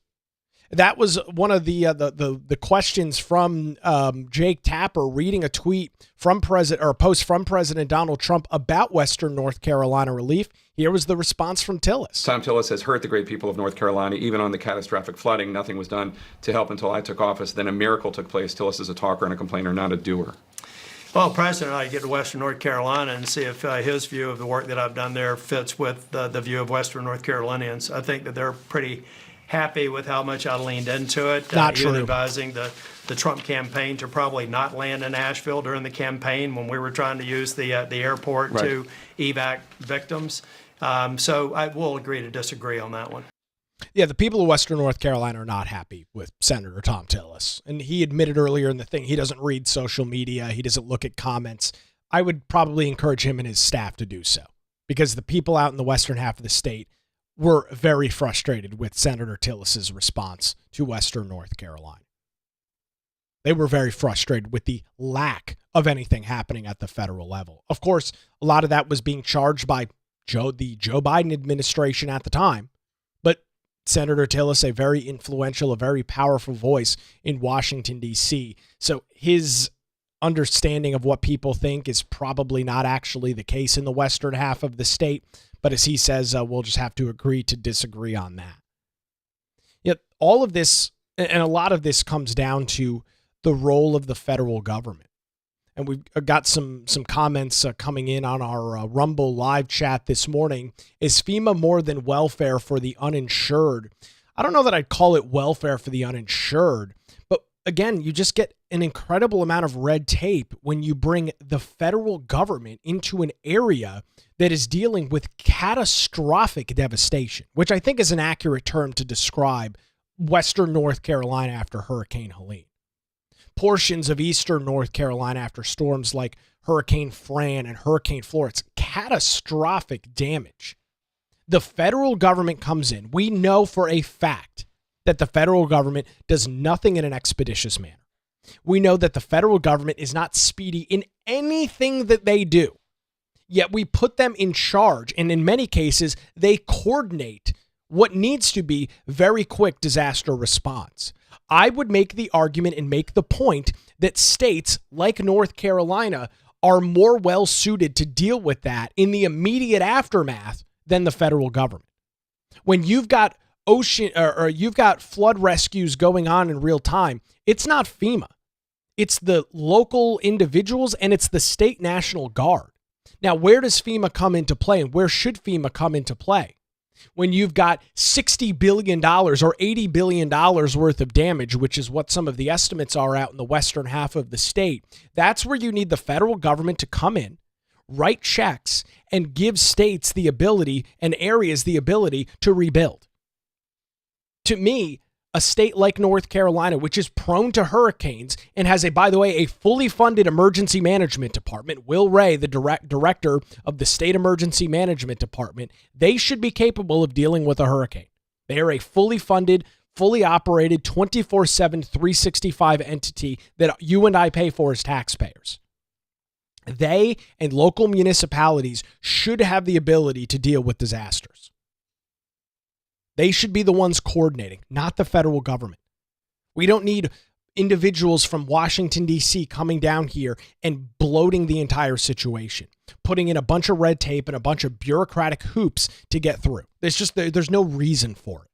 That was one of the questions from Jake Tapper reading a tweet from a post from President Donald Trump about western North Carolina relief. Here was the response from Tillis. Thom Tillis has hurt the great people of North Carolina. Even on the catastrophic flooding, nothing was done to help until I took office. Then a miracle took place. Tillis is a talker and a complainer, not a doer. Well, President, I get to western North Carolina and see if his view of the work that I've done there fits with the view of western North Carolinians. I think that they're pretty happy with how much I leaned into it. Not true. Even advising the Trump campaign to probably not land in Asheville during the campaign when we were trying to use the airport Right. to evac victims. So I will agree to disagree on that one. Yeah, the people of Western North Carolina are not happy with Senator Thom Tillis. And he admitted earlier in the thing he doesn't read social media. He doesn't look at comments. I would probably encourage him and his staff to do so, because the people out in the western half of the state were very frustrated with Senator Tillis's response to Western North Carolina. They were very frustrated with the lack of anything happening at the federal level. Of course, a lot of that was being charged by the Joe Biden administration at the time. But Senator Tillis, a very influential, a very powerful voice in Washington, D.C. So his understanding of what people think is probably not actually the case in the western half of the state. But as he says, we'll just have to agree to disagree on that. Yet all of this, and a lot of this, comes down to the role of the federal government. And we've got some comments coming in on our Rumble live chat this morning. Is FEMA more than welfare for the uninsured? I don't know that I'd call it welfare for the uninsured, but again, you just get an incredible amount of red tape when you bring the federal government into an area that is dealing with catastrophic devastation, which I think is an accurate term to describe Western North Carolina after Hurricane Helene. Portions of eastern North Carolina after storms like Hurricane Fran and Hurricane Florence, catastrophic damage. The federal government comes in. We know for a fact that the federal government does nothing in an expeditious manner. We know that the federal government is not speedy in anything that they do. Yet we put them in charge, and in many cases, they coordinate what needs to be very quick disaster response. I would make the argument and make the point that states like North Carolina are more well suited to deal with that in the immediate aftermath than the federal government. When you've got you've got flood rescues going on in real time, it's not FEMA. It's the local individuals and it's the state National Guard. Now, where does FEMA come into play, and where should FEMA come into play? When you've got $60 billion or $80 billion worth of damage, which is what some of the estimates are out in the western half of the state, that's where you need the federal government to come in, write checks, and give states the ability and areas the ability to rebuild. To me, a state like North Carolina, which is prone to hurricanes and has by the way, a fully funded emergency management department, Will Ray, the director of the state emergency management department, they should be capable of dealing with a hurricane. They are a fully funded, fully operated, 24/7, 365 entity that you and I pay for as taxpayers. They and local municipalities should have the ability to deal with disasters. They should be the ones coordinating, not the federal government. We don't need individuals from Washington, D.C. coming down here and bloating the entire situation, putting in a bunch of red tape and a bunch of bureaucratic hoops to get through. There's no reason for it.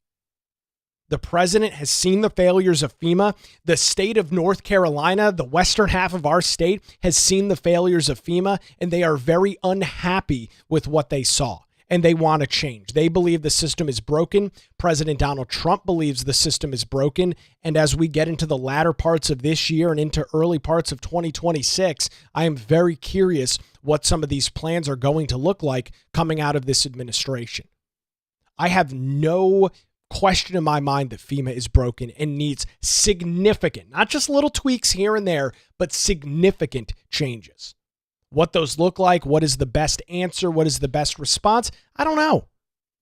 The president has seen the failures of FEMA. The state of North Carolina, the western half of our state, has seen the failures of FEMA, and they are very unhappy with what they saw. And they want to change. They believe the system is broken. President Donald Trump believes the system is broken. And as we get into the latter parts of this year and into early parts of 2026, I am very curious what some of these plans are going to look like coming out of this administration. I have no question in my mind that FEMA is broken and needs significant, not just little tweaks here and there, but significant changes. What those look like, what is the best answer, what is the best response, I don't know.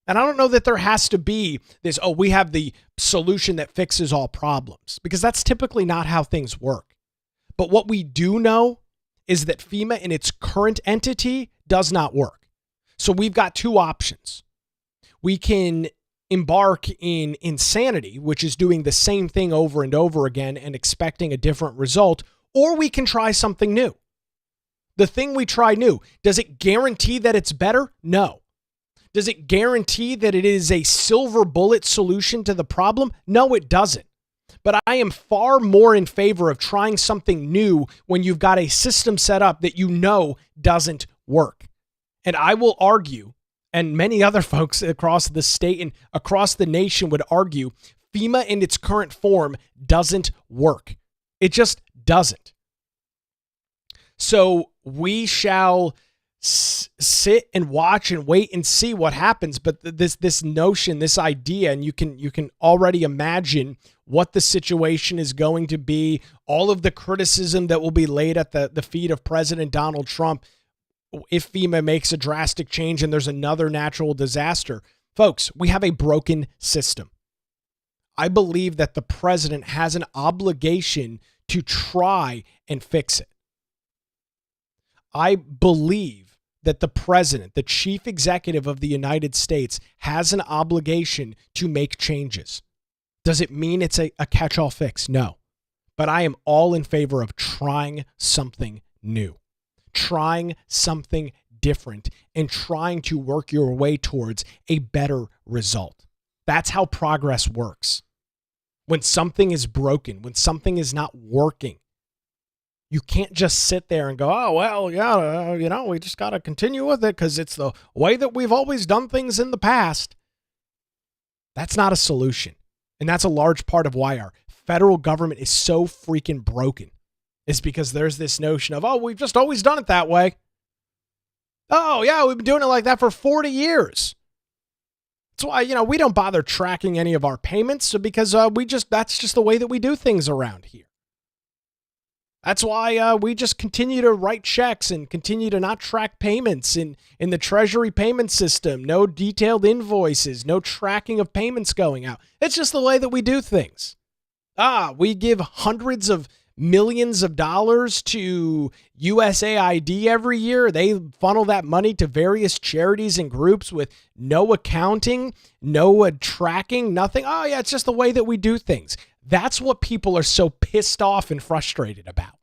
And I don't know that there has to be this, we have the solution that fixes all problems, because that's typically not how things work. But what we do know is that FEMA in its current entity does not work. So we've got two options. We can embark in insanity, which is doing the same thing over and over again and expecting a different result, or we can try something new. The thing we try new, does it guarantee that it's better? No. Does it guarantee that it is a silver bullet solution to the problem? No, it doesn't. But I am far more in favor of trying something new when you've got a system set up that you know doesn't work. And I will argue, and many other folks across the state and across the nation would argue, FEMA in its current form doesn't work. It just doesn't. So we shall sit and watch and wait and see what happens. But this notion, this idea, and you can already imagine what the situation is going to be, all of the criticism that will be laid at the feet of President Donald Trump if FEMA makes a drastic change and there's another natural disaster. Folks, we have a broken system. I believe that the president has an obligation to try and fix it. I believe that the president, the chief executive of the United States, has an obligation to make changes. Does it mean it's a catch-all fix? No. But I am all in favor of trying something new, trying something different, and trying to work your way towards a better result. That's how progress works. When something is broken, when something is not working, you can't just sit there and go, oh, well, yeah, we just got to continue with it because it's the way that we've always done things in the past. That's not a solution. And that's a large part of why our federal government is so freaking broken, is because there's this notion of, oh, we've just always done it that way. Oh, yeah, we've been doing it like that for 40 years. That's why, we don't bother tracking any of our payments because that's just the way that we do things around here. That's why we just continue to write checks and continue to not track payments in the Treasury payment system. No detailed invoices, no tracking of payments going out. It's just the way that we do things. We give hundreds of millions of dollars to USAID every year. They funnel that money to various charities and groups with no accounting, no tracking, nothing. Oh, yeah, it's just the way that we do things. That's what people are so pissed off and frustrated about.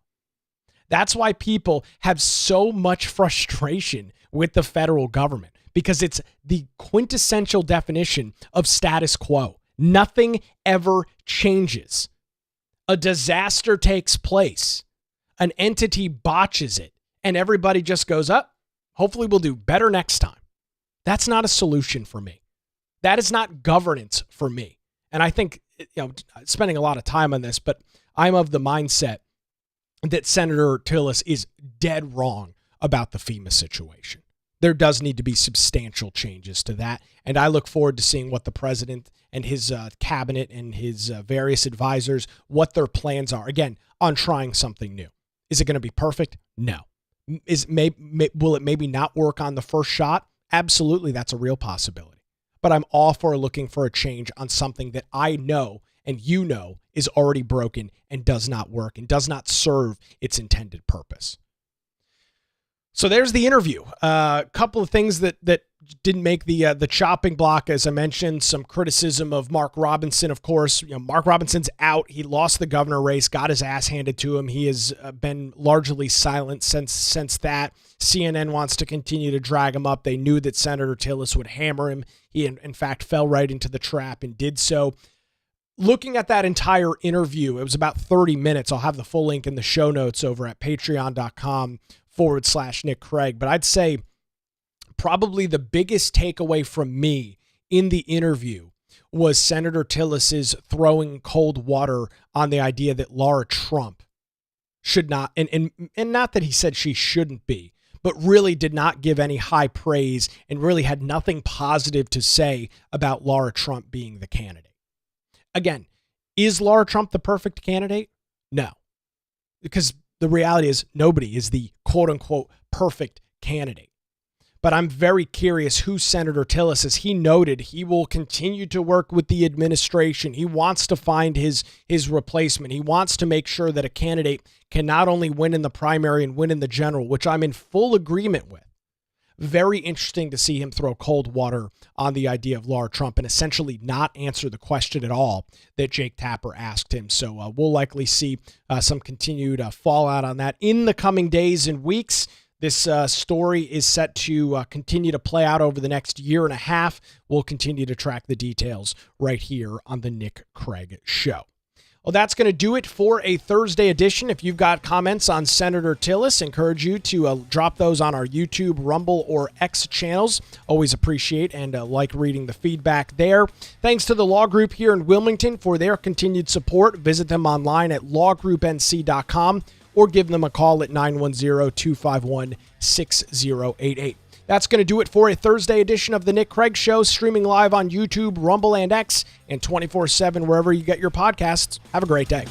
That's why people have so much frustration with the federal government, because it's the quintessential definition of status quo. Nothing ever changes. A disaster takes place. An entity botches it, and everybody just goes up. Hopefully we'll do better next time. That's not a solution for me. That is not governance for me. And I think, spending a lot of time on this, but I'm of the mindset that Senator Tillis is dead wrong about the FEMA situation. There does need to be substantial changes to that. And I look forward to seeing what the president and his cabinet and his various advisors, what their plans are, again, on trying something new. Is it going to be perfect? No. Will it maybe not work on the first shot? Absolutely, that's a real possibility. But I'm all for looking for a change on something that I know and is already broken and does not work and does not serve its intended purpose. So there's the interview. A couple of things that didn't make the chopping block, as I mentioned. Some criticism of Mark Robinson, of course. Mark Robinson's out. He lost the governor race, got his ass handed to him. He has been largely silent since that. CNN wants to continue to drag him up. They knew that Senator Tillis would hammer him. He, in fact, fell right into the trap and did so. Looking at that entire interview, it was about 30 minutes. I'll have the full link in the show notes over at patreon.com/Nick Craig. But I'd say probably the biggest takeaway from me in the interview was Senator Tillis's throwing cold water on the idea that Lara Trump should not, and not that he said she shouldn't be, but really did not give any high praise and really had nothing positive to say about Lara Trump being the candidate. Again, is Lara Trump the perfect candidate? No, because the reality is nobody is the quote unquote perfect candidate. But I'm very curious who Senator Tillis is. He noted he will continue to work with the administration. He wants to find his replacement. He wants to make sure that a candidate can not only win in the primary and win in the general, which I'm in full agreement with. Very interesting to see him throw cold water on the idea of Lara Trump and essentially not answer the question at all that Jake Tapper asked him. So we'll likely see some continued fallout on that in the coming days and weeks. This story is set to continue to play out over the next year and a half. We'll continue to track the details right here on the Nick Craig Show. Well, that's going to do it for a Thursday edition. If you've got comments on Senator Tillis, encourage you to drop those on our YouTube, Rumble, or X channels. Always appreciate and like reading the feedback there. Thanks to the Law Group here in Wilmington for their continued support. Visit them online at lawgroupnc.com or give them a call at 910-251-6088. That's going to do it for a Thursday edition of The Nick Craig Show, streaming live on YouTube, Rumble, and X, and 24/7 wherever you get your podcasts. Have a great day.